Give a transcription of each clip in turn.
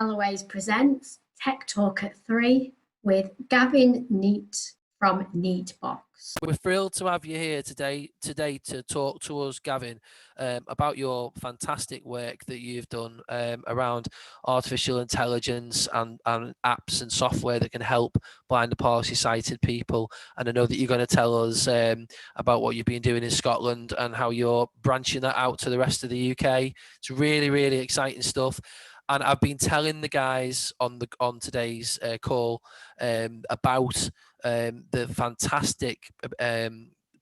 Galloway's presents Tech Talk at 3 with Gavin Neate from Neatebox. We're thrilled to have you here today to talk to us, Gavin, about your fantastic work that you've done around artificial intelligence and apps and software that can help blind and partially sighted people. And I know that you're going to tell us about what you've been doing in Scotland and how you're branching that out to the rest of the UK. It's really, really exciting stuff. And I've been telling the guys on today's call about the fantastic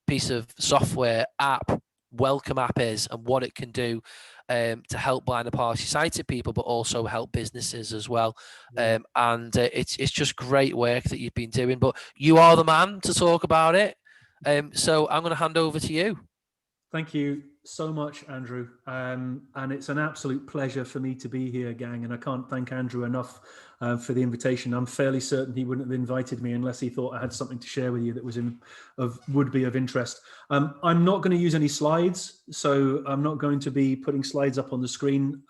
piece of software app WelcoMe app is and what it can do to help blind and partially sighted people, but also help businesses as well. And it's just great work that you've been doing. But you are the man to talk about it. So I'm going to hand over to you. Thank you so much, Andrew. And it's an absolute pleasure for me to be here, gang. And I can't thank Andrew enough for the invitation. I'm fairly certain he wouldn't have invited me unless he thought I had something to share with you that would be of interest. I'm not going to use any slides, so I'm not going to be putting slides up on the screen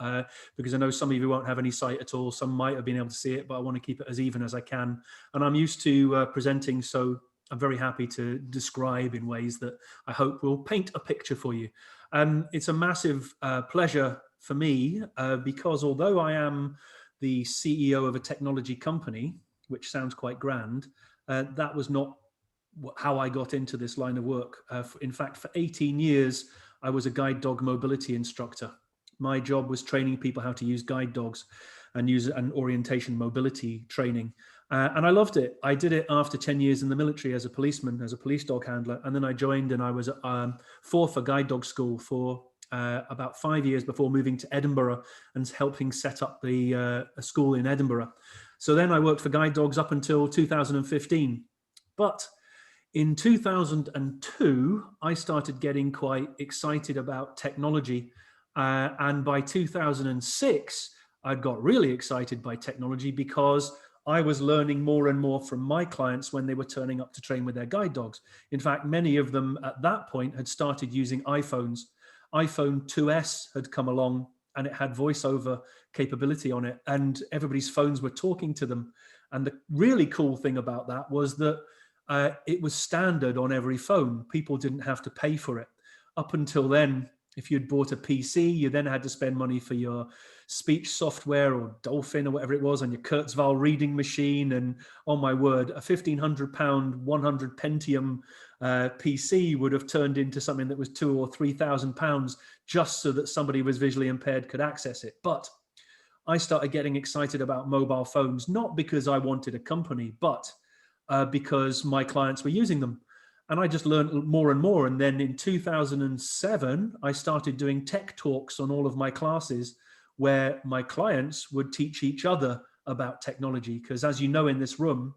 because I know some of you won't have any sight at all. Some might have been able to see it, but I want to keep it as even as I can. And I'm used to presenting, so I'm very happy to describe in ways that I hope will paint a picture for you. It's a massive pleasure for me because although I am the CEO of a technology company, which sounds quite grand, that was not how I got into this line of work. In fact, for 18 years, I was a guide dog mobility instructor. My job was training people how to use guide dogs and use an orientation mobility training. And I loved it. I did it after 10 years in the military as a policeman, as a police dog handler. And then I joined and I was at Forfar Guide Dog School for about 5 years before moving to Edinburgh and helping set up a school in Edinburgh. So then I worked for guide dogs up until 2015. But in 2002, I started getting quite excited about technology. And by 2006, I got really excited by technology because I was learning more and more from my clients when they were turning up to train with their guide dogs. In fact, many of them at that point had started using iPhones. iPhone 2S had come along and it had voiceover capability on it, and everybody's phones were talking to them. And the really cool thing about that was that it was standard on every phone. People didn't have to pay for it. Up until then, if you'd bought a PC, you then had to spend money for your speech software or Dolphin or whatever it was on your Kurzweil reading machine. And oh my word, a £1,500, 100 Pentium PC would have turned into something that was £2,000 or £3,000 just so that somebody who was visually impaired could access it. But I started getting excited about mobile phones, not because I wanted a company, but because my clients were using them. And I just learned more and more. And then in 2007, I started doing tech talks on all of my classes where my clients would teach each other about technology. Because as you know, in this room,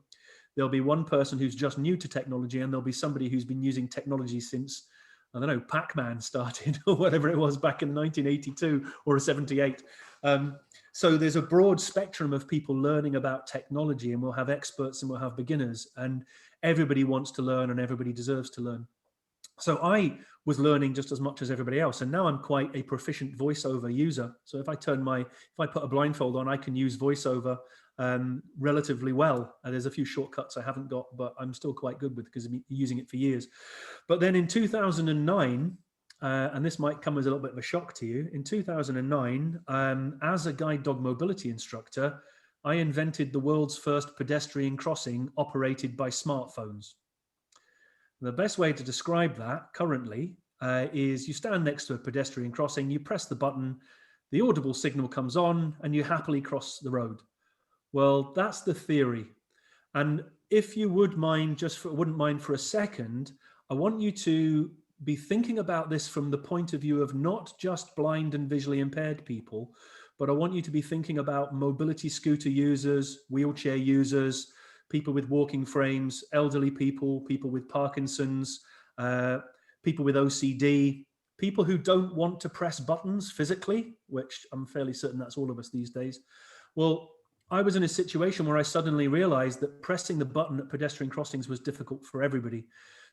there'll be one person who's just new to technology and there'll be somebody who's been using technology since, I don't know, Pac-Man started or whatever it was back in 1982 or 78. So there's a broad spectrum of people learning about technology, and we'll have experts and we'll have beginners, and everybody wants to learn and everybody deserves to learn. So I was learning just as much as everybody else, and now I'm quite a proficient voiceover user. So if I put a blindfold on, I can use voiceover relatively well. And there's a few shortcuts I haven't got, but I'm still quite good with because I've been using it for years. But then in 2009, and this might come as a little bit of a shock to you, in 2009, as a guide dog mobility instructor, I invented the world's first pedestrian crossing operated by smartphones. The best way to describe that currently is you stand next to a pedestrian crossing, you press the button, the audible signal comes on, and you happily cross the road. Well, that's the theory. And if you wouldn't mind for a second, I want you to be thinking about this from the point of view of not just blind and visually impaired people, but I want you to be thinking about mobility scooter users, wheelchair users, people with walking frames, elderly people, people with Parkinson's, people with OCD, people who don't want to press buttons physically, which I'm fairly certain that's all of us these days. Well, I was in a situation where I suddenly realized that pressing the button at pedestrian crossings was difficult for everybody.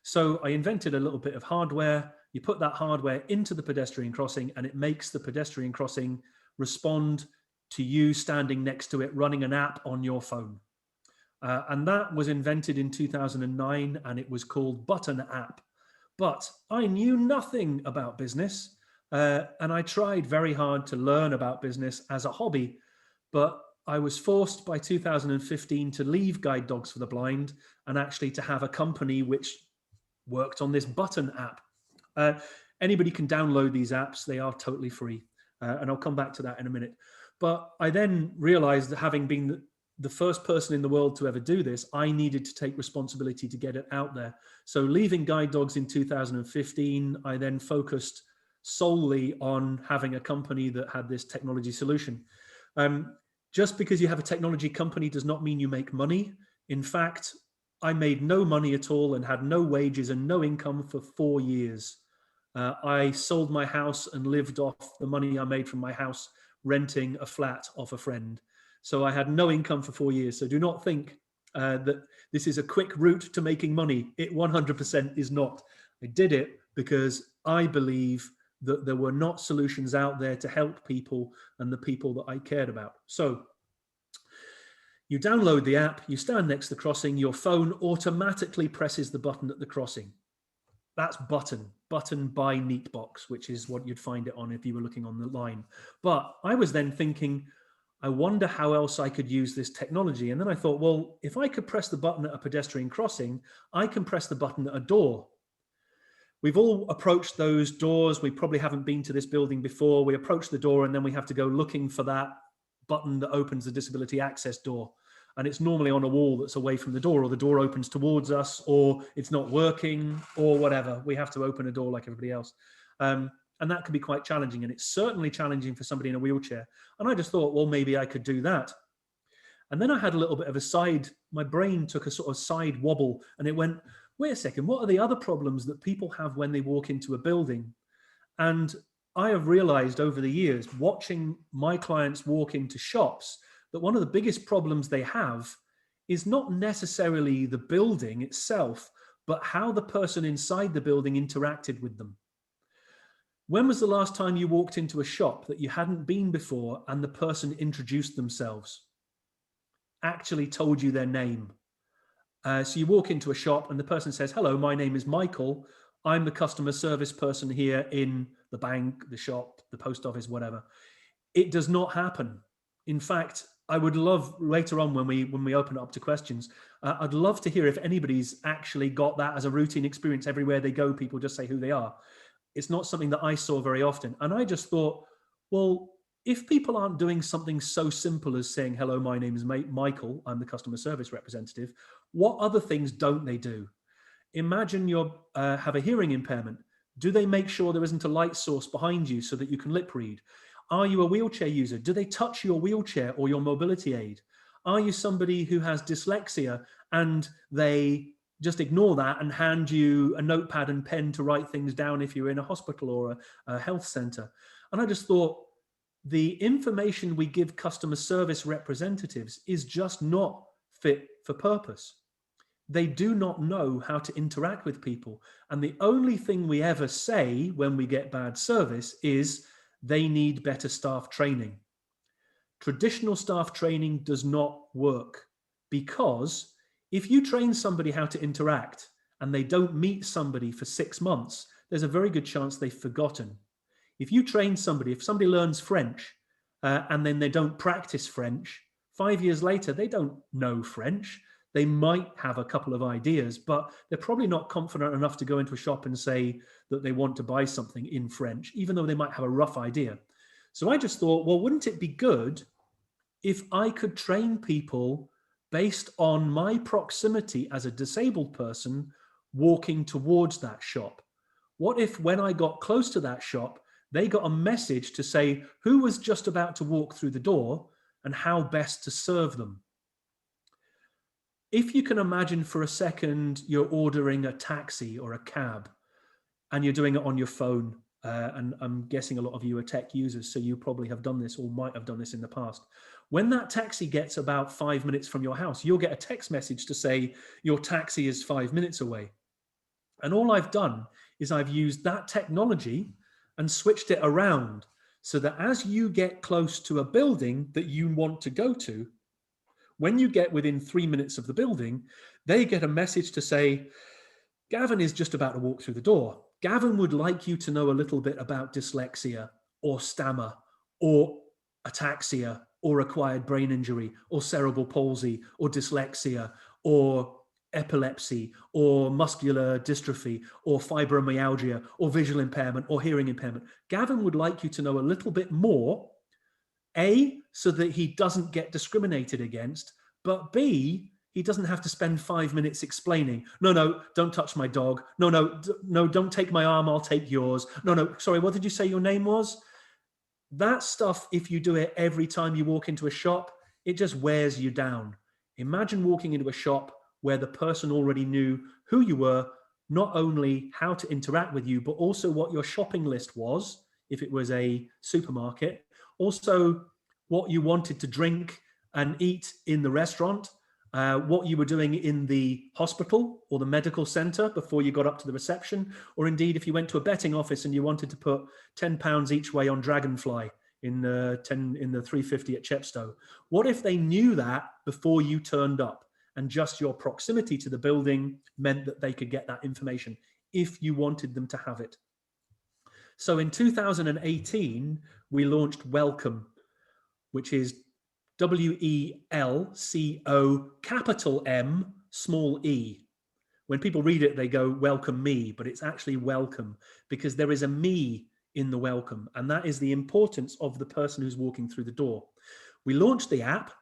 So I invented a little bit of hardware. You put that hardware into the pedestrian crossing and it makes the pedestrian crossing respond to you standing next to it, running an app on your phone. And that was invented in 2009, and it was called Button App. But I knew nothing about business, and I tried very hard to learn about business as a hobby, but I was forced by 2015 to leave Guide Dogs for the Blind and actually to have a company which worked on this Button App. Anybody can download these apps. They are totally free. And I'll come back to that in a minute. But I then realized that having been the first person in the world to ever do this, I needed to take responsibility to get it out there. So leaving Guide Dogs in 2015, I then focused solely on having a company that had this technology solution. Just because you have a technology company does not mean you make money. In fact, I made no money at all and had no wages and no income for 4 years. I sold my house and lived off the money I made from my house, renting a flat off a friend. So I had no income for 4 years. So do not think that this is a quick route to making money. It 100% is not. I did it because I believe that there were not solutions out there to help people and the people that I cared about. So you download the app, you stand next to the crossing, your phone automatically presses the button at the crossing. That's Button by Neatebox, which is what you'd find it on if you were looking on the line. But I was then thinking, I wonder how else I could use this technology. And then I thought, well, if I could press the button at a pedestrian crossing, I can press the button at a door. We've all approached those doors. We probably haven't been to this building before. We approach the door and then we have to go looking for that button that opens the disability access door. And it's normally on a wall that's away from the door, or the door opens towards us, or it's not working, or whatever. We have to open a door like everybody else. And that can be quite challenging. And it's certainly challenging for somebody in a wheelchair. And I just thought, well, maybe I could do that. And then I had a little bit of a my brain took a sort of side wobble, and it went, wait a second, what are the other problems that people have when they walk into a building? And I have realized over the years, watching my clients walk into shops, that one of the biggest problems they have is not necessarily the building itself, but how the person inside the building interacted with them. When was the last time you walked into a shop that you hadn't been before and the person introduced themselves, actually told you their name? So you walk into a shop and the person says, hello, my name is Michael. I'm the customer service person here in the bank, the shop, the post office, whatever. It does not happen. In fact, I would love later on when we open it up to questions, I'd love to hear if anybody's actually got that as a routine experience. Everywhere they go, people just say who they are. It's not something that I saw very often. And I just thought, well, if people aren't doing something so simple as saying, hello, my name is Michael, I'm the customer service representative, what other things don't they do? Imagine you have a hearing impairment. Do they make sure there isn't a light source behind you so that you can lip read? Are you a wheelchair user? Do they touch your wheelchair or your mobility aid? Are you somebody who has dyslexia and they just ignore that and hand you a notepad and pen to write things down if you're in a hospital or a health center? And I just thought, the information we give customer service representatives is just not fit for purpose. They do not know how to interact with people. And the only thing we ever say when we get bad service is they need better staff training. Traditional staff training does not work, because if you train somebody how to interact and they don't meet somebody for 6 months, there's a very good chance they've forgotten. If you train somebody, if somebody learns French and then they don't practice French, 5 years later, they don't know French. They might have a couple of ideas, but they're probably not confident enough to go into a shop and say that they want to buy something in French, even though they might have a rough idea. So I just thought, well, wouldn't it be good if I could train people based on my proximity as a disabled person walking towards that shop? What if when I got close to that shop, they got a message to say who was just about to walk through the door and how best to serve them? If you can imagine for a second, you're ordering a taxi or a cab and you're doing it on your phone. And I'm guessing a lot of you are tech users, so you probably have done this or might have done this in the past. When that taxi gets about 5 minutes from your house, you'll get a text message to say your taxi is 5 minutes away. And all I've done is I've used that technology and switched it around. so that as you get close to a building that you want to go to, when you get within 3 minutes of the building, they get a message to say, Gavin is just about to walk through the door. Gavin would like you to know a little bit about dyslexia or stammer or ataxia or acquired brain injury or cerebral palsy or dyslexia or epilepsy or muscular dystrophy or fibromyalgia or visual impairment or hearing impairment. Gavin would like you to know a little bit more, A, so that he doesn't get discriminated against, but B, he doesn't have to spend 5 minutes explaining, no, don't touch my dog. No, don't take my arm, I'll take yours. No, sorry, what did you say your name was? That stuff, if you do it every time you walk into a shop, it just wears you down. Imagine walking into a shop where the person already knew who you were, not only how to interact with you, but also what your shopping list was, if it was a supermarket, also what you wanted to drink and eat in the restaurant, what you were doing in the hospital or the medical center before you got up to the reception, or indeed if you went to a betting office and you wanted to put £10 each way on Dragonfly in the 350 at Chepstow. What if they knew that before you turned up, and just your proximity to the building meant that they could get that information if you wanted them to have it? So in 2018, we launched WelcoMe, which is WELCO capital M small e. When people read it, they go welcome me, but it's actually welcome because there is a me in the welcome. And that is the importance of the person who's walking through the door. We launched the app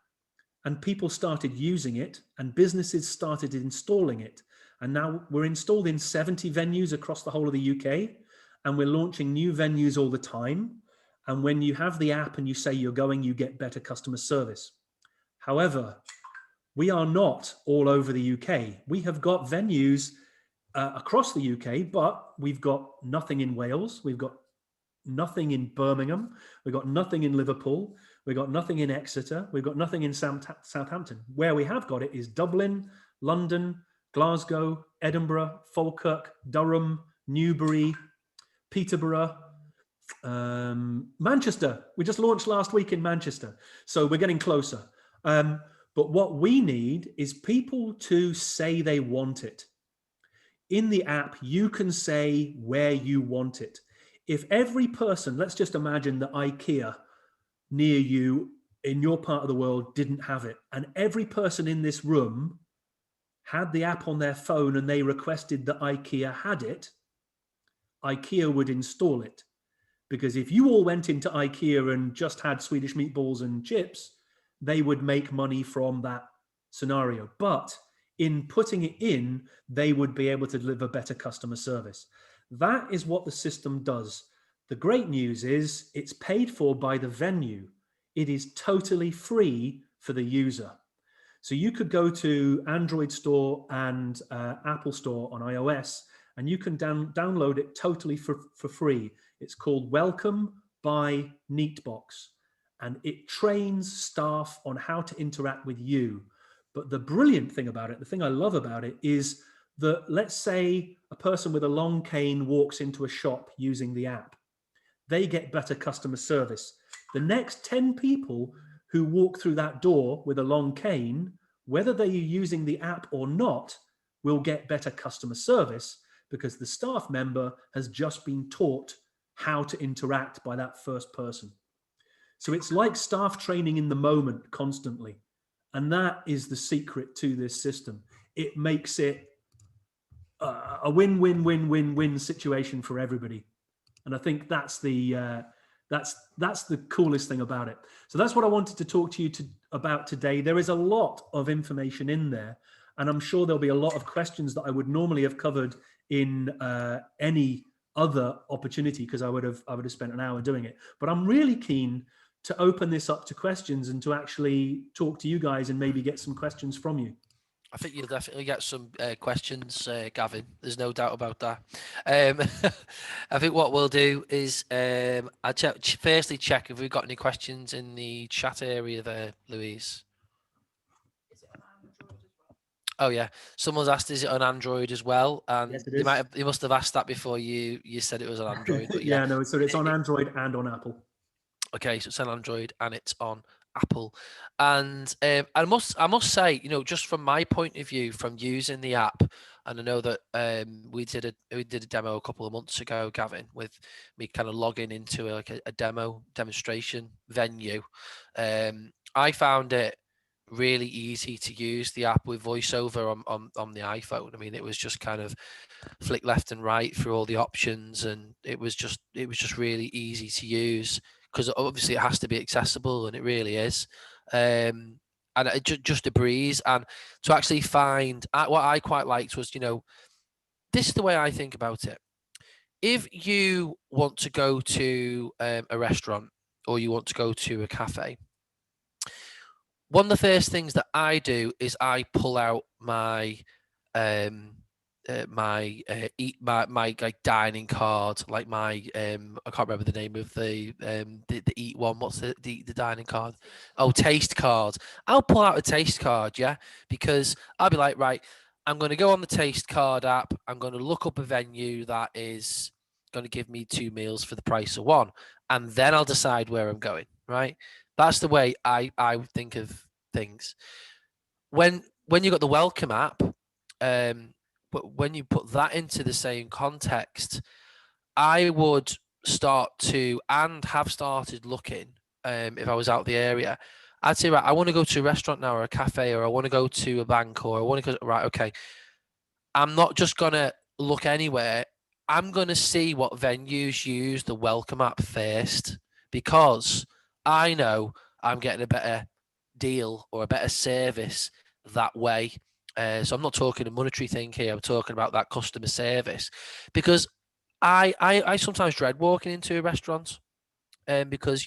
and people started using it and businesses started installing it. And now we're installed in 70 venues across the whole of the UK. And we're launching new venues all the time. And when you have the app and you say you're going, you get better customer service. However, we are not all over the UK. We have got venues across the UK, but we've got nothing in Wales. We've got nothing in Birmingham. We've got nothing in Liverpool. We've got nothing in Exeter. We've got nothing in Southampton. Where we have got it is Dublin, London, Glasgow, Edinburgh, Falkirk, Durham, Newbury, Peterborough, Manchester. We just launched last week in Manchester, so we're getting closer. But what we need is people to say they want it. In the app, you can say where you want it. If every person, let's just imagine that IKEA near you in your part of the world didn't have it, and every person in this room had the app on their phone and they requested that IKEA had it, IKEA would install it. Because if you all went into IKEA and just had Swedish meatballs and chips, they would make money from that scenario. But in putting it in, they would be able to deliver better customer service. That is what the system does. The great news is it's paid for by the venue. It is totally free for the user. So you could go to Android Store and Apple Store on iOS, and you can download it totally for free. It's called WelcoMe by Neatebox, and it trains staff on how to interact with you. But the brilliant thing about it, the thing I love about it, is that let's say a person with a long cane walks into a shop using the app. They get better customer service. The next 10 people who walk through that door with a long cane, whether they're using the app or not, will get better customer service because the staff member has just been taught how to interact by that first person. So it's like staff training in the moment constantly. And that is the secret to this system. It makes it a win-win-win-win-win situation for everybody. And I think that's the coolest thing about it. So that's what I wanted to talk to you about today. There is a lot of information in there, and I'm sure there'll be a lot of questions that I would normally have covered in any other opportunity because I would have spent an hour doing it. But I'm really keen to open this up to questions and to actually talk to you guys and maybe get some questions from you. I think you'll definitely get some questions, Gavin. There's no doubt about that. I think what we'll do is I'll firstly check if we've got any questions in the chat area there, Louise. Is it on Android as well? Oh yeah, someone's asked, is it on Android as well? And Yes, it is. they must have asked that before you said it was on Android. But yeah, yeah, no, so it's on Android and on Apple. Okay, so it's on Android and it's on Apple. And I must say, just from my point of view, from using the app, and I know that we did a demo a couple of months ago, Gavin, with me kind of logging into a demonstration venue. I found it really easy to use the app with voiceover on the iPhone. I mean, it was just kind of flick left and right through all the options, and it was just really easy to use, because obviously it has to be accessible, and it really is. And it just a breeze. And to actually find what I quite liked was, this is the way I think about it. If you want to go to a restaurant, or you want to go to a cafe, one of the first things that I do is I pull out my my like dining card, like my I can't remember the name of the eat one. What's the dining card? Oh, taste card. I'll pull out a taste card, yeah, because I'll be like, right, I'm going to go on the taste card app. I'm going to look up a venue that is going to give me 2 meals for the price of one, and then I'll decide where I'm going. Right. That's the way I think of things. When you got the Welcome app, but when you put that into the same context, I would start to, and have started looking, if I was out the area, I'd say, right, I want to go to a restaurant now, or a cafe, or I want to go to a bank, or I want to go, right, okay, I'm not just going to look anywhere. I'm going to see what venues use the Welcome app first, because I know I'm getting a better deal or a better service that way. So I'm not talking a monetary thing here. I'm talking about that customer service, because I sometimes dread walking into a restaurant, because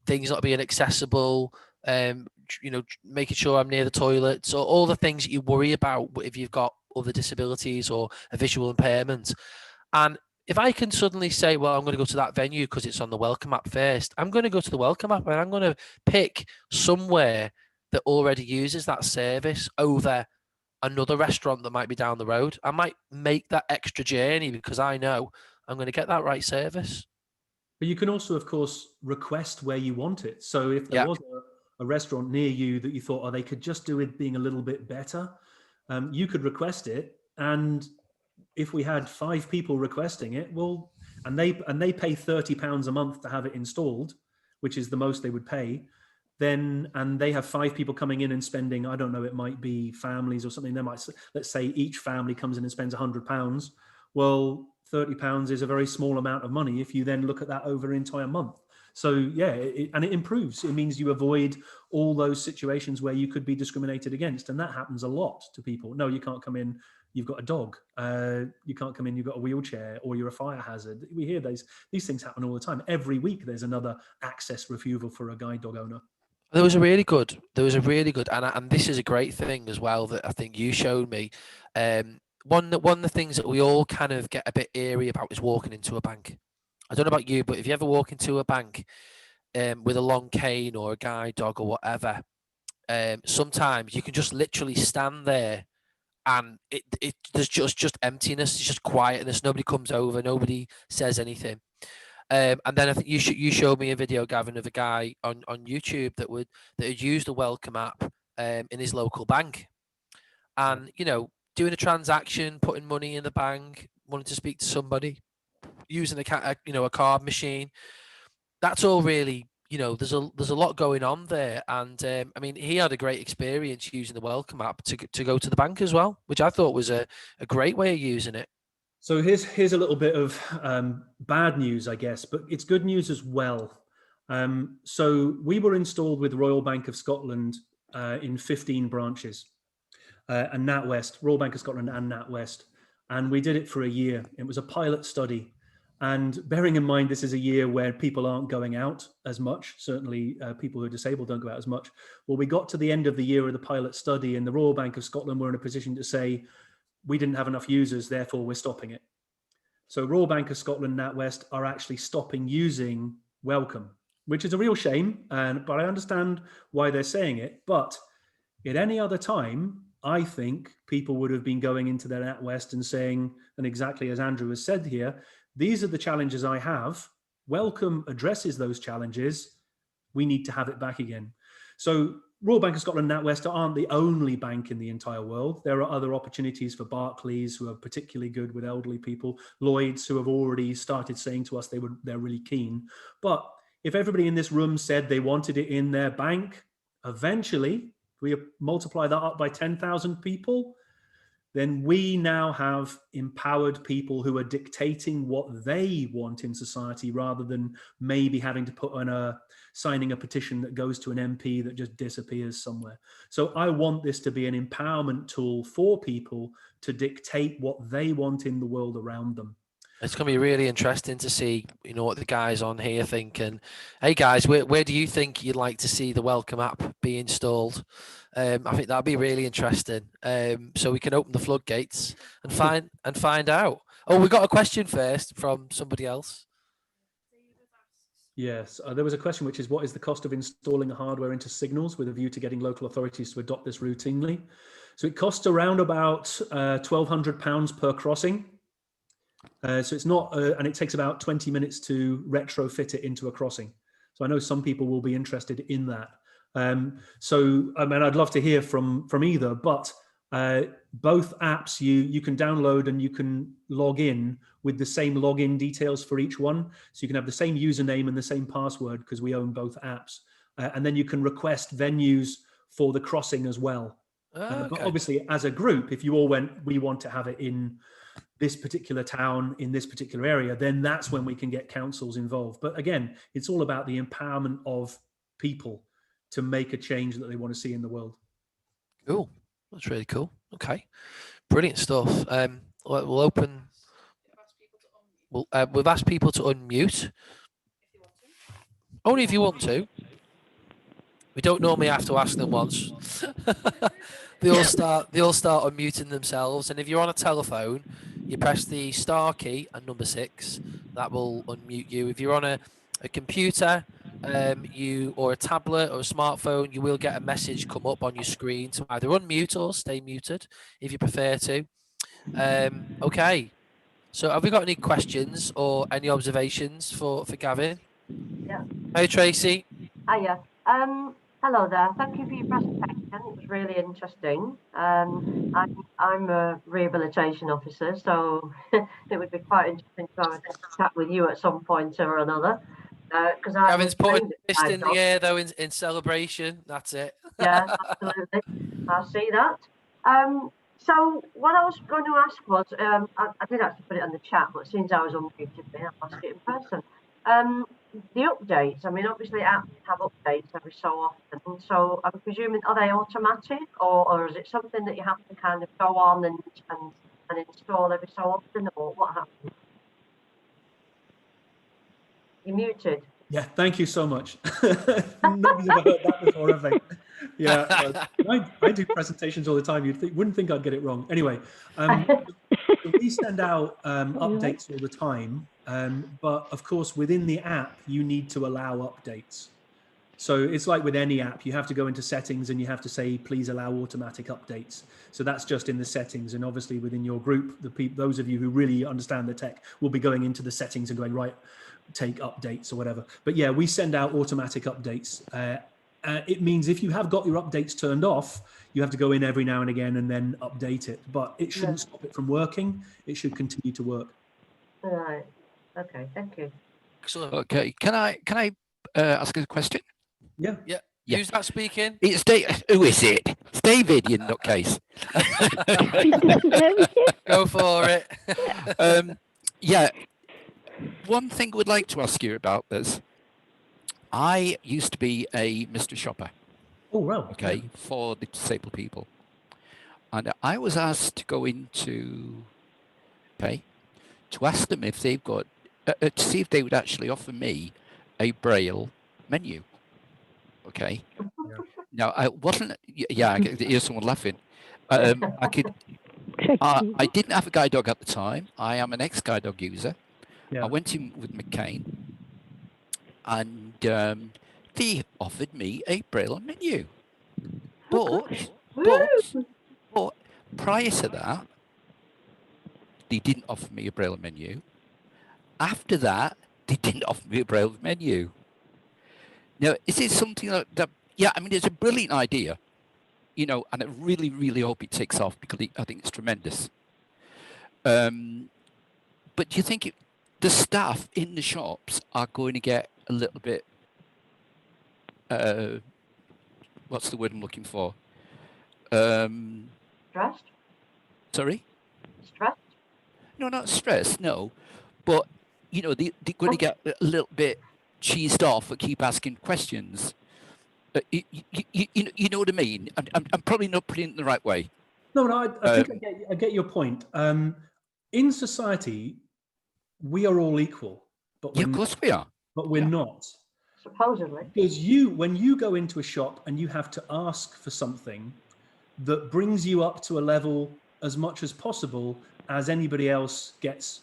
things not being accessible, making sure I'm near the toilets, or all the things that you worry about if you've got other disabilities or a visual impairment. And if I can suddenly say, well, I'm going to go to that venue because it's on the Welcome app first, I'm going to go to the Welcome app, and I'm going to pick somewhere that already uses that service over another restaurant that might be down the road. I might make that extra journey because I know I'm going to get that right service. But you can also, of course, request where you want it. So if there was a restaurant near you that you thought, oh, they could just do it being a little bit better, you could request it. And if we had 5 people requesting it, well, and they pay £30 a month to have it installed, which is the most they would pay, then, and they have 5 people coming in and spending, I don't know, it might be families or something. They might, let's say each family comes in and spends £100. Well, £30 is a very small amount of money if you then look at that over an entire month. So yeah, and it improves. It means you avoid all those situations where you could be discriminated against, and that happens a lot to people. No, you can't come in. You've got a dog. You can't come in. You've got a wheelchair, or you're a fire hazard. We hear these things happen all the time. Every week, there's another access refusal for a guide dog owner. There was a really good, and this is a great thing as well that I think you showed me. One of the things that we all kind of get a bit eerie about is walking into a bank. I don't know about you, but if you ever walk into a bank with a long cane or a guide dog or whatever, sometimes you can just literally stand there, and there's just emptiness, it's just quietness. Nobody comes over, nobody says anything. And then I think you showed me a video, Gavin, of a guy on YouTube that had used the Welcome app in his local bank, and doing a transaction, putting money in the bank, wanting to speak to somebody, using a card machine. That's all really, there's a lot going on there, and I mean, he had a great experience using the Welcome app to go to the bank as well, which I thought was a great way of using it. So here's a little bit of bad news, I guess, but it's good news as well. So we were installed with Royal Bank of Scotland in 15 branches, and NatWest, Royal Bank of Scotland and NatWest, and we did it for a year. It was a pilot study, and bearing in mind this is a year where people aren't going out as much. Certainly, people who are disabled don't go out as much. Well, we got to the end of the year of the pilot study, and the Royal Bank of Scotland were in a position to say, we didn't have enough users, therefore we're stopping it. So Royal Bank of Scotland, NatWest are actually stopping using Welcome, which is a real shame, but I understand why they're saying it. But at any other time, I think people would have been going into their NatWest and saying, and exactly as Andrew has said here, these are the challenges I have Welcome addresses those challenges, we need to have it back again. So Royal Bank of Scotland and NatWest aren't the only bank in the entire world. There are other opportunities for Barclays, who are particularly good with elderly people, Lloyds, who have already started saying to us they're really keen. But if everybody in this room said they wanted it in their bank, eventually, we multiply that up by 10,000 people, then we now have empowered people who are dictating what they want in society, rather than maybe having to put on signing a petition that goes to an MP that just disappears somewhere. So I want this to be an empowerment tool for people to dictate what they want in the world around them. It's going to be really interesting to see, what the guys on here think. And hey, guys, where do you think you'd like to see the Welcome app be installed? I think that'd be really interesting. So we can open the floodgates and find out. Oh, we got a question first from somebody else. Yes, there was a question, which is, what is the cost of installing hardware into signals with a view to getting local authorities to adopt this routinely? So it costs around about £1,200 per crossing. So it's not, and it takes about 20 minutes to retrofit it into a crossing. So I know some people will be interested in that. So I mean, I'd love to hear from either, but both apps you can download and you can log in with the same login details for each one. So you can have the same username and the same password, because we own both apps. And then you can request venues for the crossing as well. Okay. But obviously, as a group, if you all went, we want to have it in this particular town, in this particular area, then that's when we can get councils involved. But again, it's all about the empowerment of people to make a change that they want to see in the world. Cool. That's really cool. Okay. Brilliant stuff. We'll open. We've asked people to unmute. Only if you want to. We don't normally have to ask them once. They all start unmuting themselves, and if you're on a telephone, you press the star key and number 6. That will unmute you. If you're on a computer, or a tablet or a smartphone, you will get a message come up on your screen to either unmute or stay muted if you prefer to. Okay. So have we got any questions or any observations for Gavin? Yeah. Hey, Tracy. Hiya. Hello there. Thank you for your presentation. It was really interesting. I'm a rehabilitation officer, so it would be quite interesting to have a chat with you at some point or another. Because Gavin's putting a fist in the air though in celebration. That's it. Yeah, absolutely. I see that. So what I was going to ask was, I did actually put it in the chat, but since I was unmuted, I'll ask it in person. The updates, I mean, obviously apps have updates every so often. So I'm presuming, are they automatic, or is it something that you have to kind of go on and install every so often, or what happens? You're muted. Yeah, thank you so much. Nobody's ever heard that before, have they? Yeah, I do presentations all the time. Wouldn't think I'd get it wrong. Anyway, we send out updates all the time, but of course, within the app, you need to allow updates. So it's like with any app, you have to go into settings and you have to say, please allow automatic updates. So that's just in the settings. And obviously within your group, those of you who really understand the tech will be going into the settings and going, right, take updates or whatever. But yeah, we send out automatic updates. It means if you have got your updates turned off, you have to go in every now and again and then update it. But it shouldn't stop it from working. It should continue to work. All right. Okay. Thank you. Excellent. Okay. Can I ask a question? Yeah. Yeah. Yeah. Who's that speaking? It's Who is it? It's David, you nutcase. Go for it. Yeah. One thing we'd like to ask you about is, I used to be a Mr. Shopper. Oh, well. Okay, for the disabled people. And I was asked to go into, to ask them if they've got, to see if they would actually offer me a Braille menu. Okay. Yeah. Now, I wasn't, I could hear someone laughing. I didn't have a guide dog at the time. I am an ex-guide dog user. Yeah. I went in with McCain, and they offered me a Braille menu. But prior to that, they didn't offer me a Braille menu. After that, they didn't offer me a Braille menu. Now, is it something that yeah, I mean, it's a brilliant idea, you know, and I really, really hope it takes off because I think it's tremendous. But do you think the staff in the shops are going to get a little bit, what's the word I'm looking for? Stressed? Sorry? Stressed? No, not stressed, no. But, you know, they're going to get a little bit cheesed off and keep asking questions. You know what I mean? I'm probably not putting it in the right way. No, I think I get your point. In society, we are all equal, but Yeah, of course we are. But we're not. Supposedly. Because when you go into a shop and you have to ask for something that brings you up to a level as much as possible as anybody else gets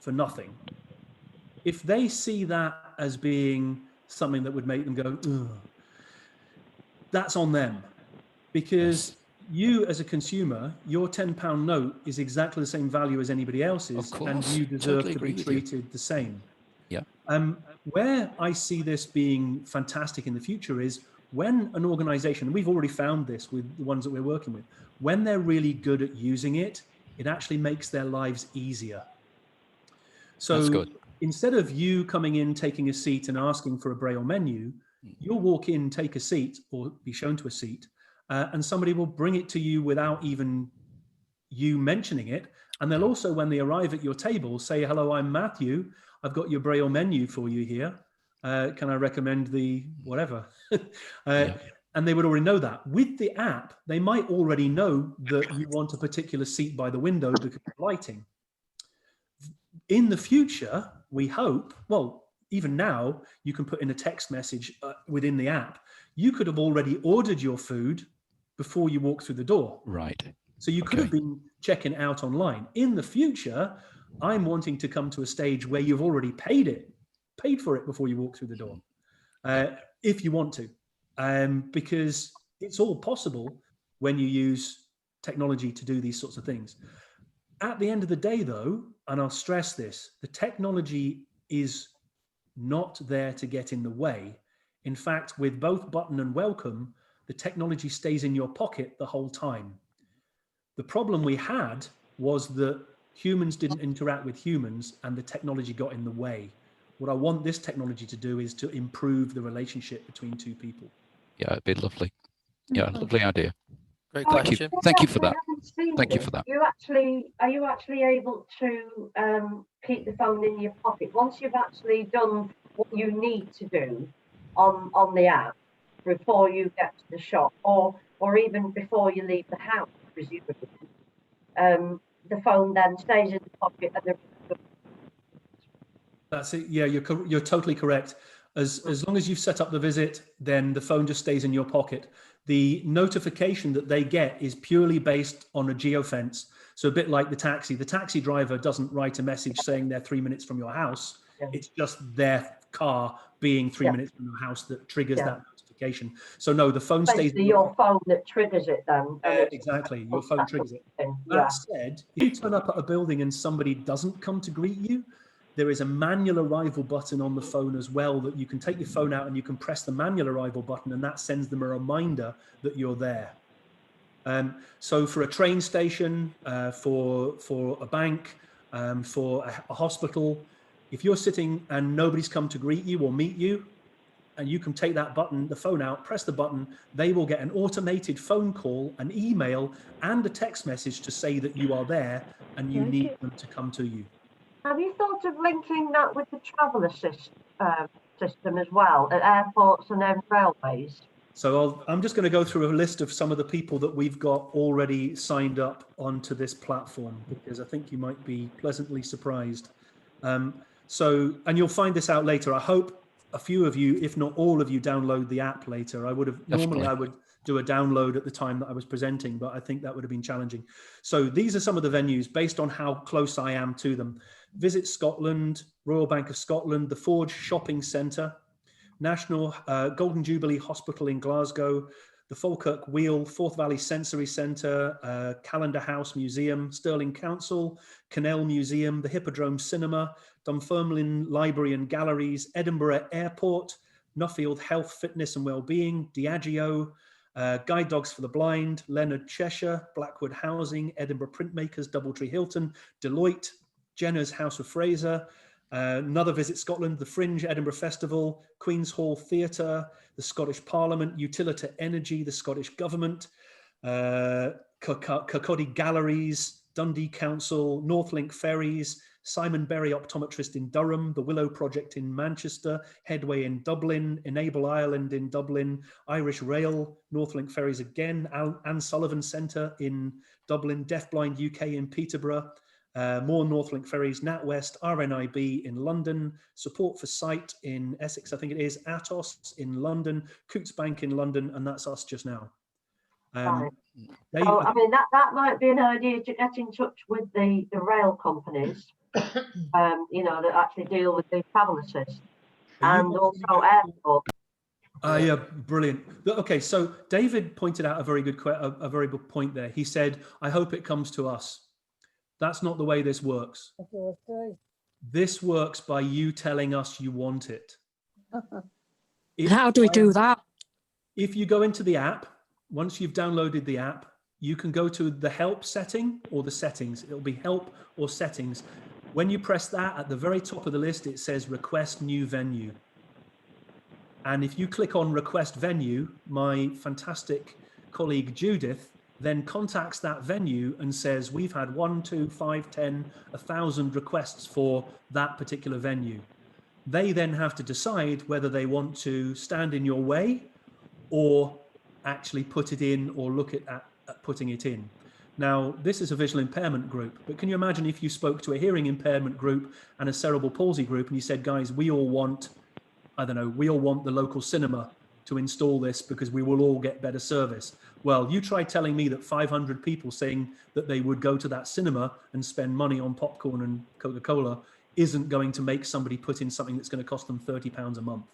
for nothing, if they see that as being something that would make them go, ugh, that's on them. Because you as a consumer, your £10 note is exactly the same value as anybody else's, Of course, and you deserve totally to be agree with you. treated the same. Yeah. Where I see this being fantastic in the future is when an organization, and we've already found this with the ones that we're working with, when they're really good at using it, it actually makes their lives easier. So That's good. instead of you coming in, taking a seat and asking for a Braille menu, you'll walk in, take a seat or be shown to a seat, and somebody will bring it to you without even you mentioning it. And they'll also, when they arrive at your table, say, hello, I'm Matthew. I've got your Braille menu for you here. Can I recommend the whatever? And they would already know that. With the app, they might already know that you want a particular seat by the window because of lighting. In the future, we hope, well, even now, you can put in a text message within the app. You could have already ordered your food before you walk through the door. Right. So you could have been checking out online. In the future, I'm wanting to come to a stage where you've already paid for it before you walk through the door, if you want to, because it's all possible when you use technology to do these sorts of things. At the end of the day, though, and I'll stress this, the technology is not there to get in the way. In fact, with both Button and Welcome, the technology stays in your pocket the whole time. The problem we had was that humans didn't interact with humans and the technology got in the way. What I want this technology to do is to improve the relationship between two people. Yeah, it'd be lovely. Yeah, lovely idea. Great Thank question. you. Thank you for that. Thank you for that. Are you actually able to keep the phone in your pocket once you've actually done what you need to do on the app before you get to the shop, or even before you leave the house, presumably? The phone then stays in the pocket and That's it. Yeah, you're totally correct. As long as you've set up the visit, then the phone just stays in your pocket. The notification that they get is purely based on a geofence. So a bit like the taxi driver doesn't write a message saying they're 3 minutes from your house. Yeah. It's just their car being 3 minutes from your house that triggers that notification. So no, the phone stays in your phone that triggers it then. Exactly, your phone triggers it. That said, if you turn up at a building and somebody doesn't come to greet you, there is a manual arrival button on the phone as well that you can take your phone out and you can press the manual arrival button, and that sends them a reminder that you're there. So for a train station, for a bank, for a hospital, if you're sitting and nobody's come to greet you or meet you, and you can take that button, the phone out, press the button, they will get an automated phone call, an email, and a text message to say that you are there and you need them to come to you. Have you thought of linking that with the travel assist system as well at airports and then railways? So I'm just going to go through a list of some of the people that we've got already signed up onto this platform, because I think you might be pleasantly surprised. And you'll find this out later. I hope a few of you, if not all of you, download the app later. Normally I would do a download at the time that I was presenting, but I think that would have been challenging. So these are some of the venues based on how close I am to them. Visit Scotland, Royal Bank of Scotland, the Forge Shopping Centre, National Golden Jubilee Hospital in Glasgow, the Falkirk Wheel, Forth Valley Sensory Centre, Callender House Museum, Stirling Council, Canal Museum, the Hippodrome Cinema, Dunfermline Library and Galleries, Edinburgh Airport, Nuffield Health, Fitness and Wellbeing, Diageo, Guide Dogs for the Blind, Leonard Cheshire, Blackwood Housing, Edinburgh Printmakers, Doubletree Hilton, Deloitte, Jenner's House of Fraser, another Visit Scotland, the Fringe Edinburgh Festival, Queen's Hall Theatre, the Scottish Parliament, Utilita Energy, the Scottish Government, Kirkcaldy Galleries, Dundee Council, Northlink Ferries, Simon Berry Optometrist in Durham, the Willow Project in Manchester, Headway in Dublin, Enable Ireland in Dublin, Irish Rail, Northlink Ferries again, Anne Sullivan Centre in Dublin, Deafblind UK in Peterborough, more Northlink Ferries, NatWest, RNIB in London, Support for Sight in Essex, I think it is, Atos in London, Coutts Bank in London, and that's us just now. Right. So, I mean, that might be an idea to get in touch with the rail companies, you know, that actually deal with the travel assist, and also airport. Yeah, brilliant. Okay, so David pointed out a very good point there. He said, "I hope it comes to us." That's not the way this works. This works by you telling us you want it. How do we do that? If you go into the app, once you've downloaded the app, you can go to the help setting or the settings. It'll be help or settings. When you press that, at the very top of the list, it says request new venue. And if you click on request venue, my fantastic colleague Judith then contacts that venue and says, we've had 1, 2, 5, 10, 1,000 requests for that particular venue. They then have to decide whether they want to stand in your way or actually put it in or look at putting it in. Now, this is a visual impairment group, but can you imagine if you spoke to a hearing impairment group and a cerebral palsy group and you said, guys, we all want, I don't know, we all want the local cinema to install this because we will all get better service. Well, you try telling me that 500 people saying that they would go to that cinema and spend money on popcorn and Coca-Cola isn't going to make somebody put in something that's going to cost them £30 a month.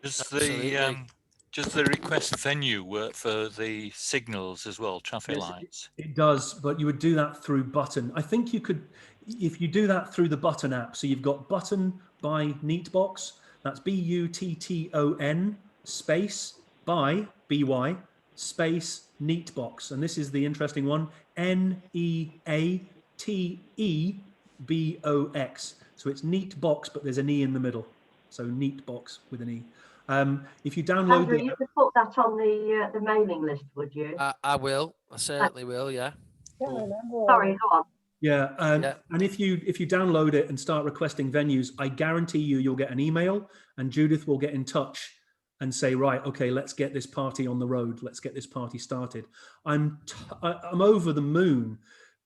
Does the request venue work for the signals as well, traffic lights? It does, but you would do that through Button. I think you could, if you do that through the Button app. So you've got Button by Neatebox. That's BUTTON space by BY space Neatebox. And this is the interesting one, NEATEBOX. So it's Neatbox, but there's an E in the middle. So Neatbox with an E. If you download Andrew, you could put that on the mailing list, would you? I will. I certainly will. Yeah. Sorry, go on. Yeah, and if you download it and start requesting venues, I guarantee you'll get an email, and Judith will get in touch and say, right, okay, let's get this party on the road. Let's get this party started. I'm over the moon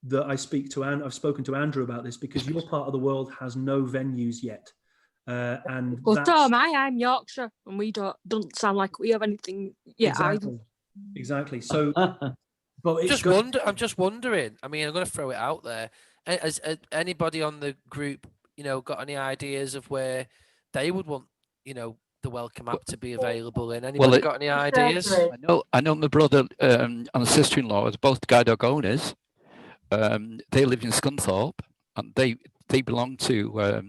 that I've spoken to Andrew about this, because your part of the world has no venues yet. Well, Tom, I'm Yorkshire, and we don't sound like we have anything yet. Exactly. So, but I'm just wondering. I mean, I'm going to throw it out there. Has anybody on the group, got any ideas of where they would want, the Welcome app to be available in? Anybody got any ideas? I know my brother and sister-in-law are both guide dog owners. They live in Scunthorpe, and they belong to a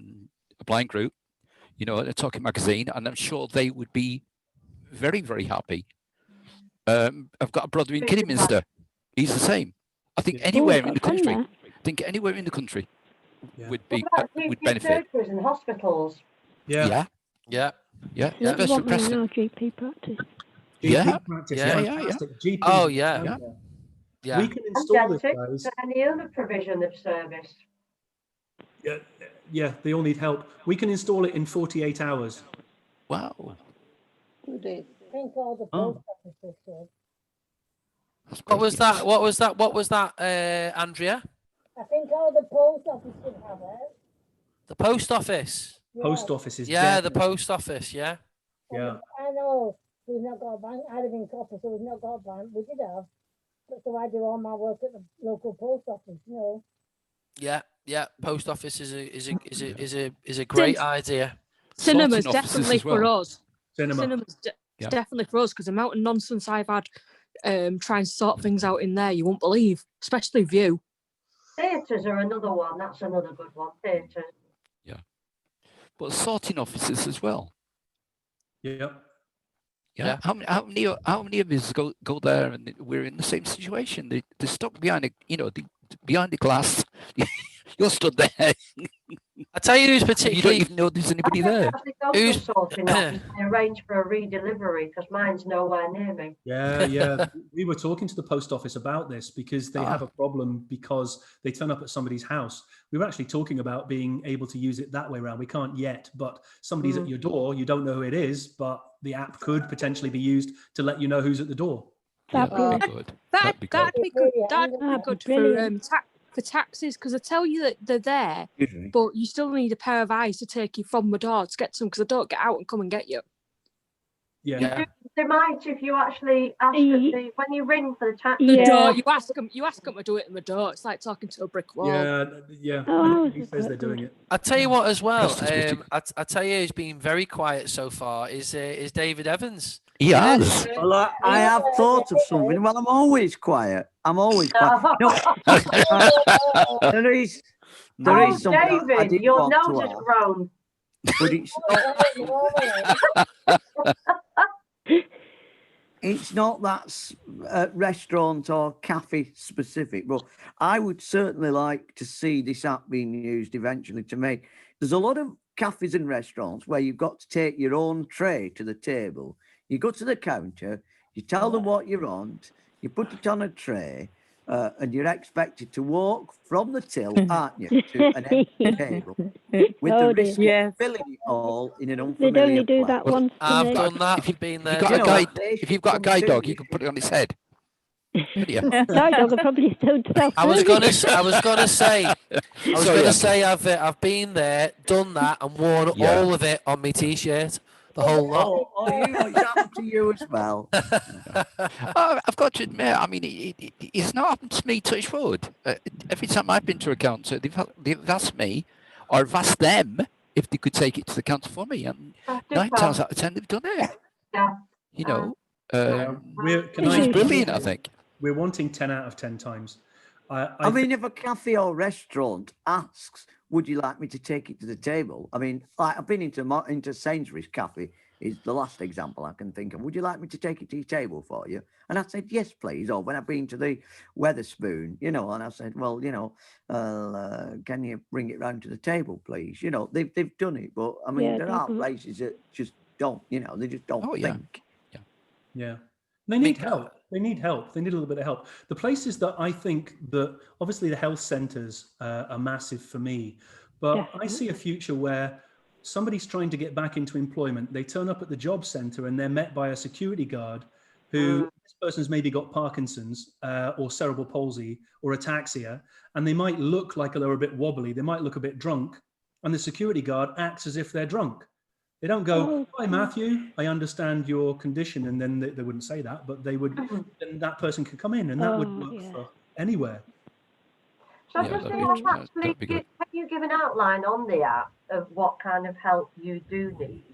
blind group, a Talking Magazine, and I'm sure they would be very, very happy. I've got a brother in Kidderminster. He's the same. I think anywhere in the country. Would benefit. Surgeries and hospitals. Yeah. Especially for Preston. GP practice. Yeah. GP. Oh yeah. We can install this, guys. Any other provision of service. Yeah, they all need help. We can install it in 48 hours. Wow. What was that, Andrea? I think all the post office should have it. The post office. Yeah. Post office is the post office. Yeah. Yeah. I know we've not got a bank. I live in Copper, so we've not got a bank. We did have, but so I do all my work at the local post office. Yeah. Post office is a great idea. Cinema's definitely for us. Cinema. It's definitely for us, because the amount of nonsense I've had trying to sort things out in there, you won't believe, especially View. Theatres are another one. That's another good one. Theatres. Yeah. But sorting offices as well. Yep. Yeah. How many of us go there and we're in the same situation? They're stuck behind behind the glass. You're stood there. I tell you who's You particularly. don't even know there's anybody there. Actually go to a sorting office. I arrange for a redelivery because mine's nowhere near me. Yeah. We were talking to the post office about this because they have a problem because they turn up at somebody's house. We were actually talking about being able to use it that way around. We can't yet, but somebody's at your door. You don't know who it is, but the app could potentially be used to let you know who's at the door. That'd be good. That'd be good. That'd be good for taxis, because I tell you that they're there, but you still need a pair of eyes to take you from the door to get to them, because they don't get out and come and get you. Yeah. They might if you actually ask when you ring for the taxi. The door, you ask them to do it in the door. It's like talking to a brick wall. Yeah. He says they're doing it. I tell you what, as well. I tell you, who's been very quiet so far is David Evans. He has. Well, I have thought of something. Well, I'm always quiet. No, there is something David, your nose has grown. But it's not that restaurant or cafe specific, but I would certainly like to see this app being used eventually to make. There's a lot of cafes and restaurants where you've got to take your own tray to the table. You go to the counter, you tell them what you want, you put it on a tray, and you're expected to walk from the till, aren't you, to an empty table with the risk of filling it all in an unfamiliar They'd only do place. that once. I've done that. If you've got a guide dog, you can put it on its head. Guide dog will probably still self. I was gonna say I've been there, done that, and worn all of it on my t-shirt. The whole lot. It's happened to you as well. I've got to admit, I mean, it's not happened to me, touch wood. Every time I've been to a counter, they've asked me, or I've asked them if they could take it to the counter for me, and 9 times out of 10 they've done it. Yeah. It's brilliant, I think. We're wanting 10 out of 10 times. I mean, if a cafe or restaurant asks, would you like me to take it to the table? I mean, I've been into Sainsbury's cafe, is the last example I can think of. Would you like me to take it to your table for you? And I said, yes, please. Or when I've been to the Weatherspoon, and I said, well, can you bring it round to the table, please? They've done it, but I mean, there are places that just don't, they just don't think. Yeah. They need help. They need help. They need a little bit of help. The places that I think that obviously the health centres are massive for me, but I see a future where somebody's trying to get back into employment. They turn up at the job centre and they're met by a security guard who this person's maybe got Parkinson's or cerebral palsy or ataxia, and they might look like they're a bit wobbly. They might look a bit drunk, and the security guard acts as if they're drunk. They don't go, hi, Matthew, I understand your condition. And then they wouldn't say that, but they would, then that person could come in, and that would work for anywhere. So can you give an outline on the app of what kind of help you do need?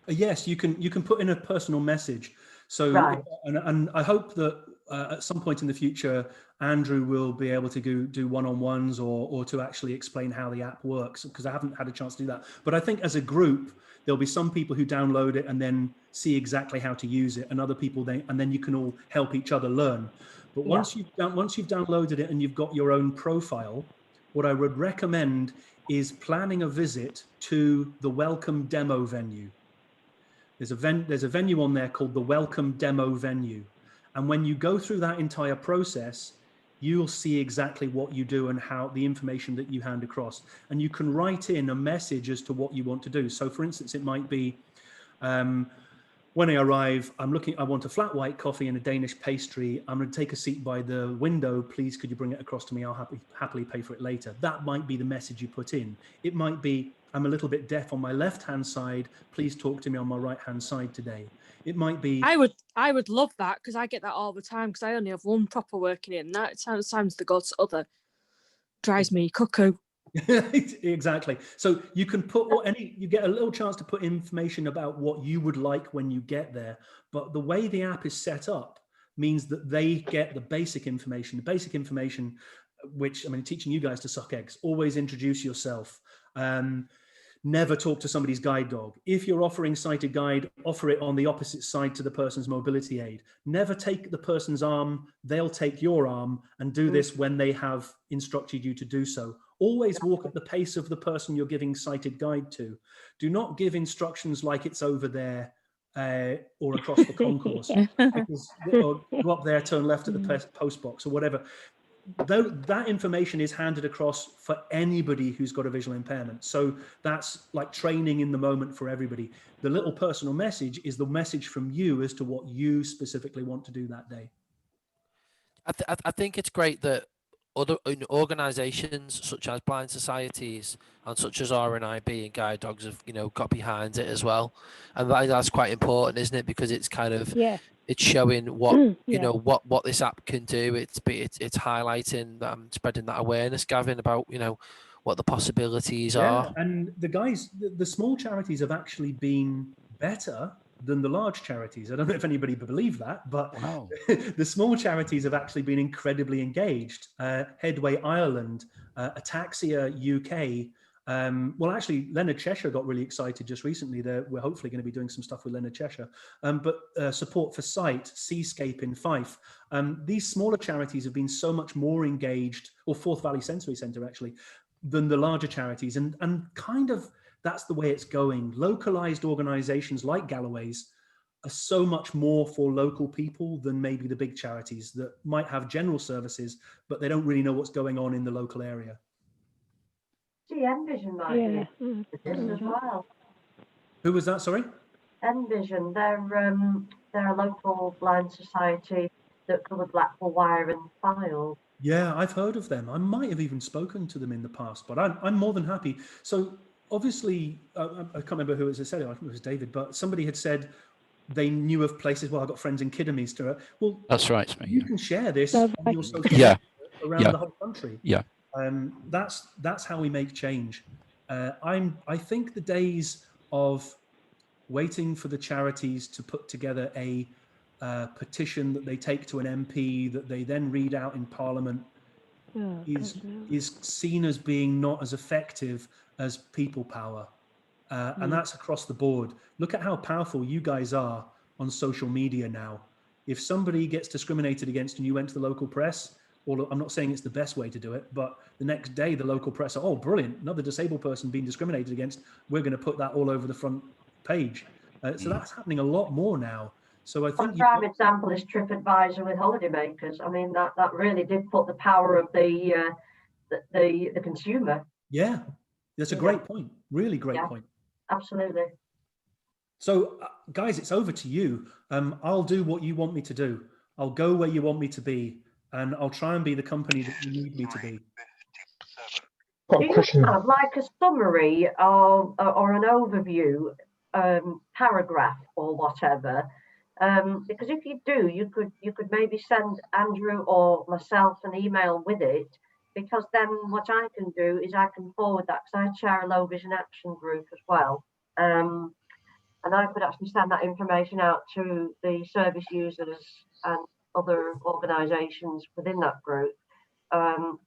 Yes, you can put in a personal message. So, and I hope that at some point in the future, Andrew will be able to do one-on-ones or to actually explain how the app works, because I haven't had a chance to do that. But I think as a group, there'll be some people who download it and then see exactly how to use it, and other people and then you can all help each other learn. But once you've downloaded it and you've got your own profile, what I would recommend is planning a visit to the WelcoMe demo venue. There's a venue on there called the WelcoMe demo venue. And when you go through that entire process, you'll see exactly what you do and how the information that you hand across. And you can write in a message as to what you want to do. So for instance, it might be, when I arrive, I want a flat white coffee and a Danish pastry. I'm going to take a seat by the window. Please, could you bring it across to me? I'll happily pay for it later. That might be the message you put in. It might be, I'm a little bit deaf on my left-hand side. Please talk to me on my right-hand side today. It might be. I would love that, because I get that all the time, because I only have one proper working in. That sometimes the God's other drives me cuckoo. Exactly. So you can put you get a little chance to put information about what you would like when you get there. But the way the app is set up means that they get the basic information. The basic information, which, I mean, teaching you guys to suck eggs, always introduce yourself. Never talk to somebody's guide dog. If you're offering sighted guide, offer it on the opposite side to the person's mobility aid. Never take the person's arm, they'll take your arm, and do this when they have instructed you to do so. Always walk at the pace of the person you're giving sighted guide to. Do not give instructions like it's over there or across the concourse. Because, or go up there, turn left at the post box or whatever. Though that information is handed across for anybody who's got a visual impairment. So that's like training in the moment for everybody. The little personal message is the message from you as to what you specifically want to do that day. I think it's great that other organisations such as blind societies and such as RNIB and guide dogs have, you know, got behind it as well, and that's quite important, isn't it? Because it's kind of it's showing what you know what this app can do. It's highlighting spreading that awareness, Gavin, about, you know, what the possibilities are. And the guys, the small charities have actually been better than the large charities. I don't know if anybody believe that, but the small charities have actually been incredibly engaged. Headway Ireland, Ataxia UK. Well, actually, Leonard Cheshire got really excited just recently. We're hopefully going to be doing some stuff with Leonard Cheshire. But Support for Sight, Seascape in Fife. These smaller charities have been so much more engaged, or Forth Valley Sensory Centre actually, than the larger charities. And kind of that's the way it's going. Localized organizations like Galloway's are so much more for local people than maybe the big charities that might have general services, but they don't really know what's going on in the local area. See, Envision might be this as well. Who was that, sorry? Envision, they're a local blind society that cover Blackpool Wire and File. Yeah, I've heard of them. I might have even spoken to them in the past, but I'm more than happy. So obviously, I can't remember who it was that said it. I think it was David, but somebody had said they knew of places. Well, I've got friends in Kidderminster. Well, that's right. You can share this on your social media around the whole country. Yeah. That's how we make change. I think the days of waiting for the charities to put together a petition that they take to an MP that they then read out in Parliament is seen as being not as effective as people power. And that's across the board. Look at how powerful you guys are on social media now. If somebody gets discriminated against and you went to the local press, or I'm not saying it's the best way to do it, but the next day the local press are, oh, brilliant, another disabled person being discriminated against, we're going to put that all over the front page. So that's happening a lot more now. So I think a prime example is TripAdvisor with holidaymakers. I mean, that really did put the power of the consumer. Yeah, that's a great point. Really great point. Absolutely. So guys, it's over to you. I'll do what you want me to do. I'll go where you want me to be, and I'll try and be the company that you need me to be. Do you have like a summary or an overview paragraph or whatever? Because if you do, you could maybe send Andrew or myself an email with it, because then what I can do is I can forward that, because I chair a low vision action group as well. And I could actually send that information out to the service users and other organisations within that group,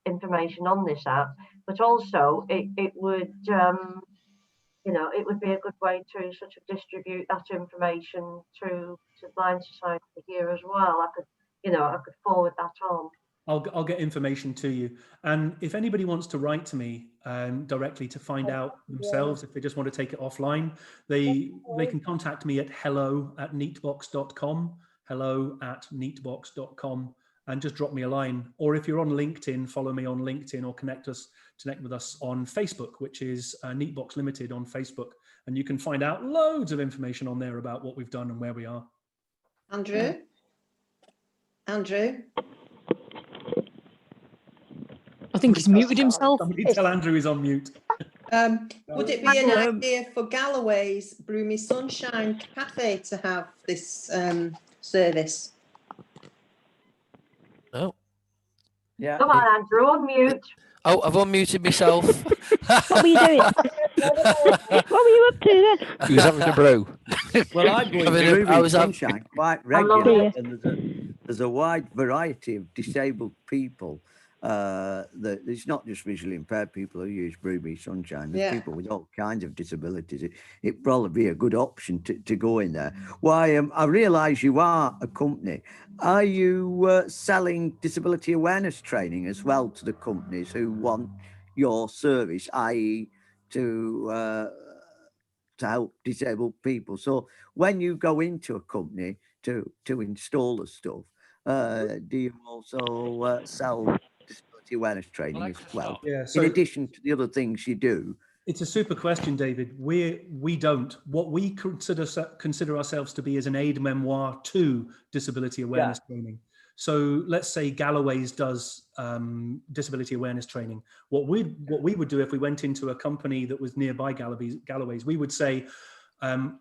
information on this app. But also it would it would be a good way to sort of distribute that information to blind society here as well. I could forward that on. I'll get information to you. And if anybody wants to write to me directly to find out themselves, if they just want to take it offline, they can contact me at hello@neatebox.com, hello@neatebox.com, and just drop me a line. Or if you're on LinkedIn, follow me on LinkedIn, or connect with us on Facebook, which is Neatebox Limited on Facebook. And you can find out loads of information on there about what we've done and where we are. Andrew? I think he's muted himself. Somebody tell Andrew he's on mute. Would it be an idea for Galloway's Broomy Sunshine Cafe to have this service? No. Yeah. Come on, Andrew, on mute. Oh, I've unmuted myself. What were you doing? What were you up to then? He was having a brew. Well, I go I mean, into I Ruby was Sunshine quite regularly, and there's a wide variety of disabled people. That it's not just visually impaired people who use Ruby Sunshine. There's people with all kinds of disabilities. It'd probably be a good option to go in there. Why? I realise you are a company. Are you selling disability awareness training as well to the companies who want your service, i.e., to help disabled people? So when you go into a company to install the stuff, do you also sell disability awareness training as well, Yeah, in addition to the other things you do? It's a super question, David. We don't. What we consider ourselves to be is an aid memoir to disability awareness training. So let's say Galloway's does disability awareness training. What we would do if we went into a company that was nearby Galloway's, we would say,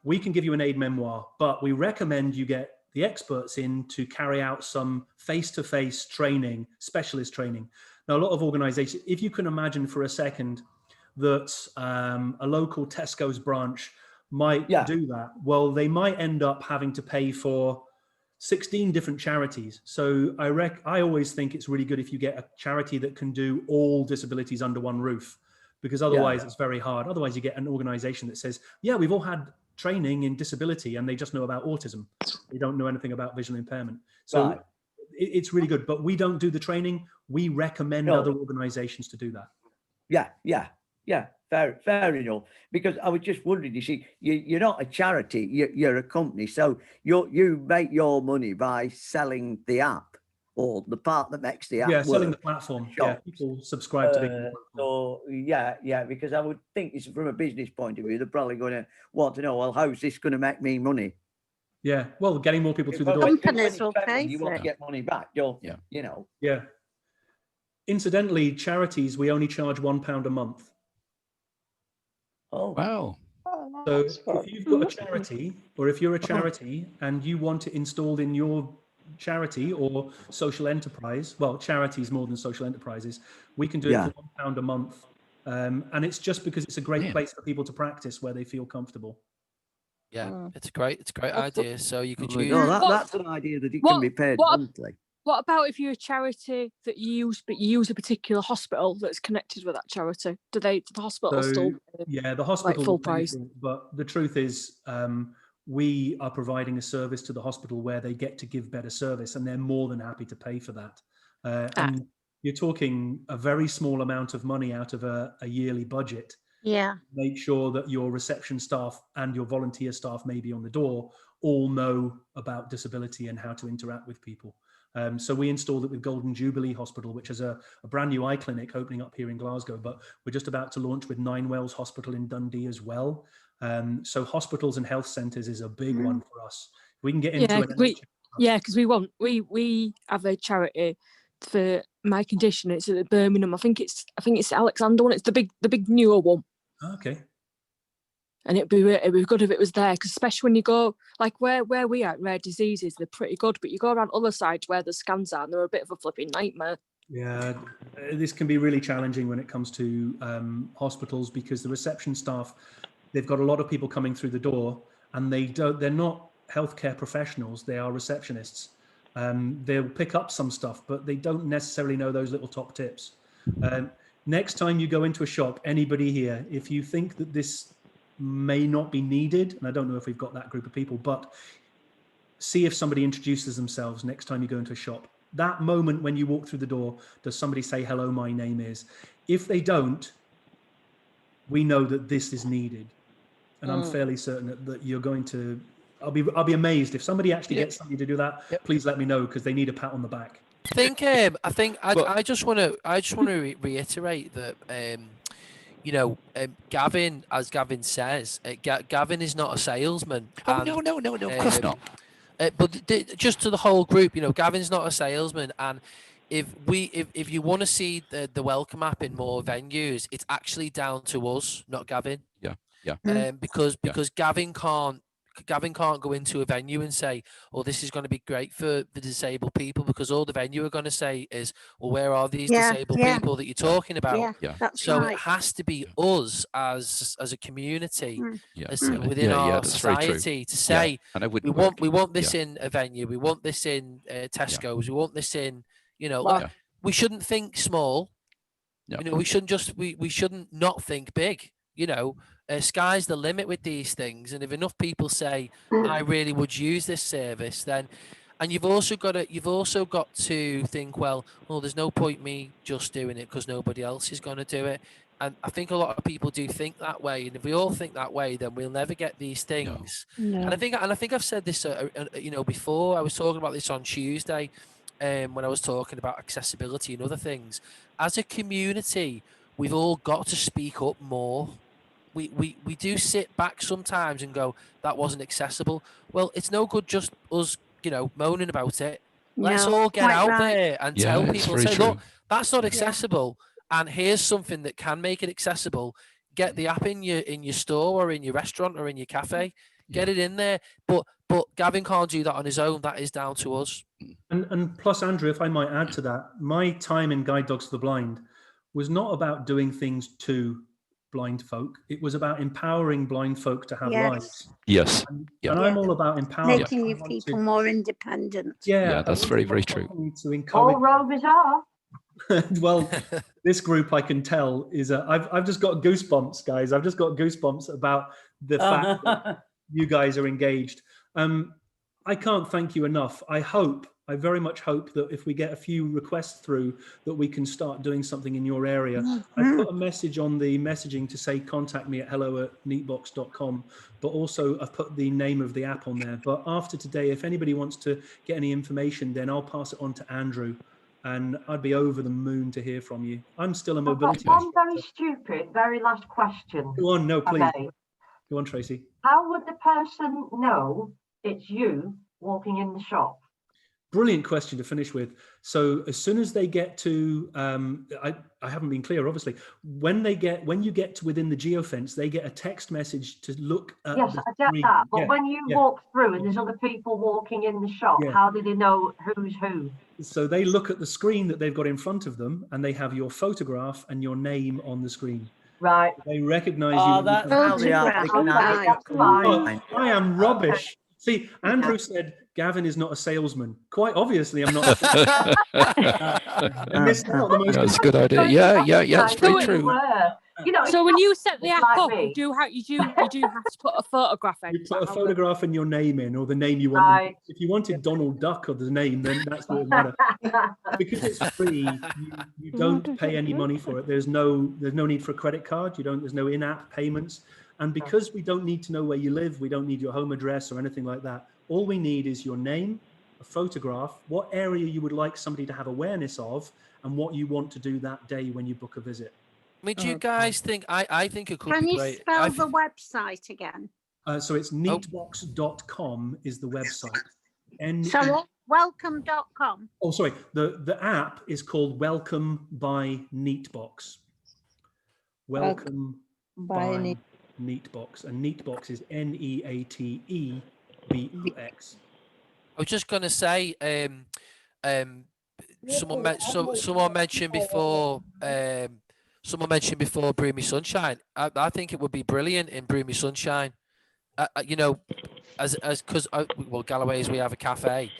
we can give you an aid memoir, but we recommend you get the experts in to carry out some face-to-face training, specialist training. Now, a lot of organizations, if you can imagine for a second that a local Tesco's branch might do that, well, they might end up having to pay for 16 different charities. So I always think it's really good if you get a charity that can do all disabilities under one roof, because otherwise it's very hard. Otherwise you get an organization that says, yeah, we've all had training in disability and they just know about autism. They don't know anything about visual impairment. So it's really good, but we don't do the training. We recommend other organizations to do that. Yeah, fair enough. Because I was just wondering, you see, you're not a charity, you're a company. So you make your money by selling the app or the part that makes the app work. Selling the platform. Yeah, people subscribe to the so yeah, because I would think it's from a business point of view, they're probably going to want to know, well, how's this going to make me money? Yeah, well, getting more people through the door. Companies will pay you for want it. to get money back, don't you? You know. Yeah. Incidentally, charities, we only charge £1 a month. Oh, wow. So if you've got a charity, or if you're a charity and you want it installed in your charity or social enterprise, well, charities more than social enterprises, we can do it for £1 a month. And it's just because it's a great place for people to practice where they feel comfortable. Yeah, it's a great idea. So you could use. No, that's an idea that it can be paid monthly. What about if you're a charity that you use a particular hospital that's connected with that charity? Do the hospital still? Yeah, the hospital full price. But the truth is, we are providing a service to the hospital where they get to give better service, and they're more than happy to pay for that. And you're talking a very small amount of money out of a yearly budget. Yeah. Make sure that your reception staff and your volunteer staff, maybe on the door, all know about disability and how to interact with people. So we installed it with Golden Jubilee Hospital, which is a brand new eye clinic opening up here in Glasgow, but we're just about to launch with Ninewells Hospital in Dundee as well. So hospitals and health centres is a big one for us. We can get into because we have a charity for my condition. It's at Birmingham. I think it's the Alexander one. It's the big newer one. Okay. And it'd be good if it was there, because especially when you go, like where we are at Rare Diseases, they're pretty good, but you go around other sides where the scans are and they're a bit of a flipping nightmare. Yeah, this can be really challenging when it comes to hospitals, because the reception staff, they've got a lot of people coming through the door, and they're not healthcare professionals, they are receptionists. They'll pick up some stuff, but they don't necessarily know those little top tips. Next time you go into a shop, anybody here, if you think that this may not be needed, and I don't know if we've got that group of people, but see if somebody introduces themselves next time you go into a shop. That moment when you walk through the door, does somebody say, hello, my name is? If they don't, we know that this is needed. And I'm fairly certain that you're going to, I'll be amazed if somebody actually gets somebody to do that. Please let me know, because they need a pat on the back. I just want to reiterate that Gavin, as Gavin says, Gavin is not a salesman. Oh, no, of course not. But just to the whole group, Gavin's not a salesman, and if you want to see the WelcoMe app in more venues, it's actually down to us, not Gavin. Yeah. Because Gavin can't Gavin can't go into a venue and say, "Oh, this is going to be great for the disabled people," because all the venue are going to say is, "Well, where are these disabled people that you're talking about?" That's So right. it has to be us as a community, within Yeah, our that's very true. society, to say, and I we wouldn't want this in a venue, we want this in Tesco's, we want this in, we shouldn't think small. We shouldn't we shouldn't not think big. Sky's the limit with these things, and if enough people say, "I really would use this service," then, and you've also got to think, well, there's no point me just doing it because nobody else is going to do it. And I think a lot of people do think that way, and if we all think that way, then we'll never get these things. No. And I think I've said this, before. I was talking about this on Tuesday, when I was talking about accessibility and other things. As a community, we've all got to speak up more. We do sit back sometimes and go, that wasn't accessible. Well, it's no good just us, moaning about it. Let's No, all get quite out right. there and Yeah, tell it's people, very say, true. look, that's not accessible, and here's something that can make it accessible. Get the app in your store or in your restaurant or in your cafe. Get it in there. But Gavin can't do that on his own. That is down to us. And plus, Andrew, if I might add to that, my time in Guide Dogs for the Blind was not about doing things to blind folk. It was about empowering blind folk to have lives. Yes. And I'm all about empowerment. Making you people more independent. Yeah, that's very, very true. To encourage. All rovers are. Well, this group, I can tell, is I've just got goosebumps, guys. I've just got goosebumps about the fact that you guys are engaged. I can't thank you enough. I very much hope that if we get a few requests through, that we can start doing something in your area. I put a message on the messaging to say contact me at hello@neatebox.com, but also I've put the name of the app on there. But after today, if anybody wants to get any information, then I'll pass it on to Andrew, and I'd be over the moon to hear from you. I'm still a mobility. One very stupid, very last question. Go on, no, please. Okay. Go on, Tracy. How would the person know it's you walking in the shop? Brilliant question to finish with. So as soon as they get to, I haven't been clear, obviously. When you get to within the geofence, they get a text message to look at. Yes, I get that. But when you walk through and there's other people walking in the shop, how do they know who's who? So they look at the screen that they've got in front of them, and they have your photograph and your name on the screen. Right. They recognise Oh, you. that's how they are. I am rubbish. See, Andrew said Gavin is not a salesman. Quite obviously, I'm not. I missed out the most. That's a good idea. Yeah, it's very true. So when you set the app like up, me. you do have to put a photograph in. You put a photograph and your name in, or the name you want. Right. If you wanted Donald Duck or the name, then that's what would matter. Because it's free, you don't pay any money for it. There's no need for a credit card. There's no in-app payments. And because we don't need to know where you live, we don't need your home address or anything like that. All we need is your name, a photograph, what area you would like somebody to have awareness of, and what you want to do that day when you book a visit. I mean, do you guys think? I think it could Can be you great. spell the website again? So it's neatebox.com is the website. So welcome.com. Oh, sorry. The app is called Welcome by Neatebox. Welcome by Neatebox, and Neatebox is NEATEBOX. I was just going to say, someone mentioned before. Someone mentioned before Broomy Sunshine. I think it would be brilliant in Broomy Sunshine. Because Galloway's, we have a cafe,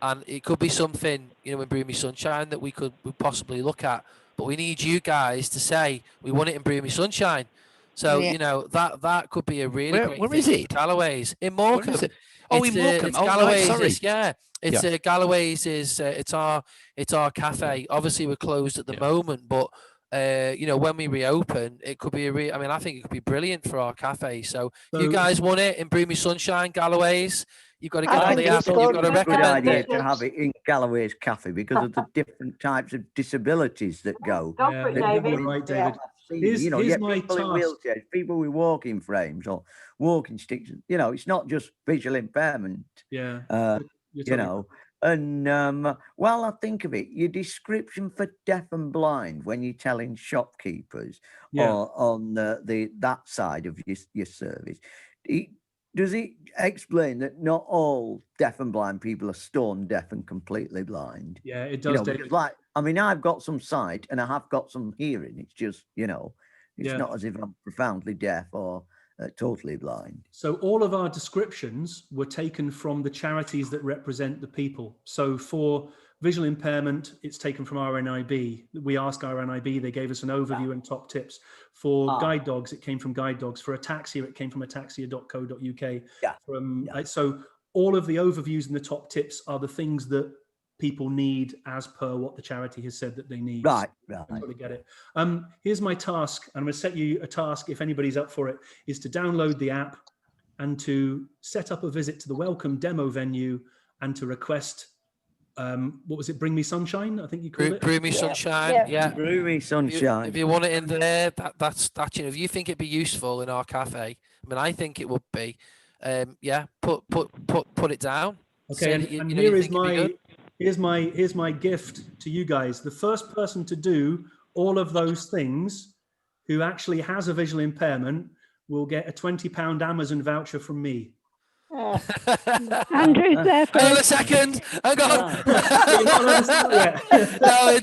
and it could be something in Broomy Sunshine that we could possibly look at. But we need you guys to say we want it in Broomy Sunshine. So that could be a really great where thing is it? for Galloway's in Morecambe. Where is it? Oh, in Morecambe. It's Oh, Galloway's. right, sorry. It's Galloway's is it's our cafe. Obviously, we're closed at the moment, but when we reopen, it could be I think it could be brilliant for our cafe. So you guys want it in Broomy Sunshine, Galloway's? You've got to get on the app and you've got to recommend good idea it. to have it in Galloway's cafe because of the different types of disabilities that go. Go for it, David. Right, David. Here's my people in task. wheelchairs, people with walking frames or walking sticks. It's not just visual impairment. Yeah. While I think of it, your description for deaf and blind when you're telling shopkeepers or on that side of your service, does it explain that not all deaf and blind people are stone deaf and completely blind? Yeah, it You does. know, because, like, I mean, I've got some sight and I have got some hearing. It's just, you know, it's Yeah. not as if I'm profoundly deaf or totally blind. So all of our descriptions were taken from the charities that represent the people. So for visual impairment, it's taken from RNIB. We asked RNIB, they gave us an overview and top tips. For guide dogs, it came from Guide Dogs. For ataxia, it came from ataxia.co.uk. Yeah. So all of the overviews and the top tips are the things that people need as per what the charity has said that they need. Right. I totally get it. Here's my task, and I'm going to set you a task, if anybody's up for it, is to download the app and to set up a visit to the WelcoMe demo venue and to request, what was it, Bring Me Sunshine, I think you called it? Brew Me Sunshine, yeah. Brew Me Sunshine. If you want it in there, that's you know, if you think it'd be useful in our cafe, I mean, I think it would be. Yeah, put it down. Okay, and here's my gift to you guys. The first person to do all of those things who actually has a visual impairment will get a £20 Amazon voucher from me. Andrew's there for Hang on a second. Hang on.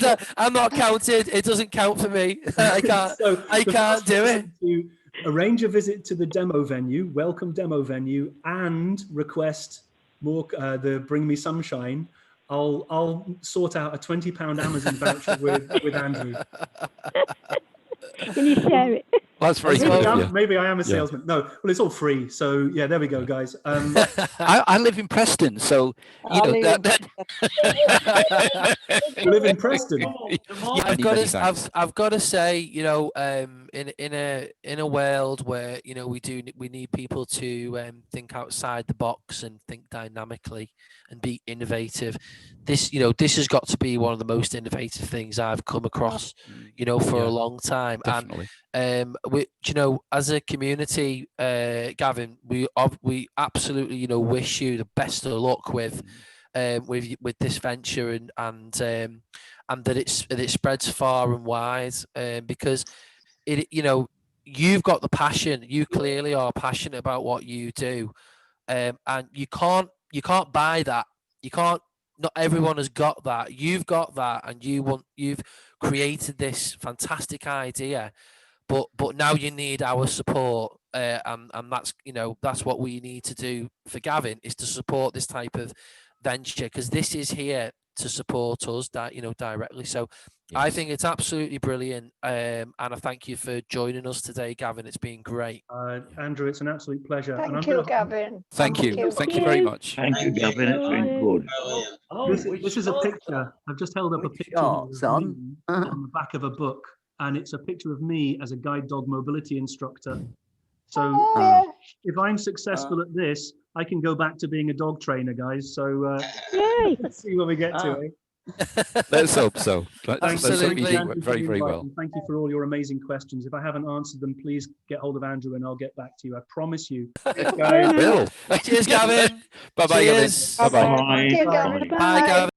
No, I'm not counted. It doesn't count for me. I can't. I can't do it. To arrange a visit to the demo venue, WelcoMe demo venue, and request more the Bring Me Sunshine. I'll sort out a £20 Amazon voucher with Andrew. Can you share it? That's very good. Maybe I am a salesman. No, well, it's all free. So yeah, there we go, guys. I live in Preston, so you know you live in Preston. I've got to say, you know, in a world where, you know, we need people to think outside the box and think dynamically and be innovative. This has got to be one of the most innovative things I've come across, you know, for a long time. Definitely. And you know, as a community, Gavin, we absolutely, you know, wish you the best of luck with this venture and that it spreads far and wide, because you know, you've got the passion. You clearly are passionate about what you do, and you can't buy that. You can't. Not everyone has got that. You've got that, and you've created this fantastic idea. But now you need our support, and that's, you know, that's what we need to do for Gavin, is to support this type of venture, because this is here to support us, you know, directly. So yes. I think it's absolutely brilliant, and I thank you for joining us today, Gavin. It's been great. Andrew, it's an absolute pleasure. Thank you, Gavin. Thank you very much. Thank you, Gavin. It's been good. This is a picture. I've just held up a picture on the back of a book. And it's a picture of me as a guide dog mobility instructor. So if I'm successful at this, I can go back to being a dog trainer, guys. So let's see where we get to. Let's hope so. Let's hope you do very, very well. Thank you for all your amazing questions. If I haven't answered them, please get hold of Andrew and I'll get back to you. I promise you. Will. Cheers, Gavin. Bye-bye, Gavin. Bye-bye. Bye, Gavin. Bye, Gavin.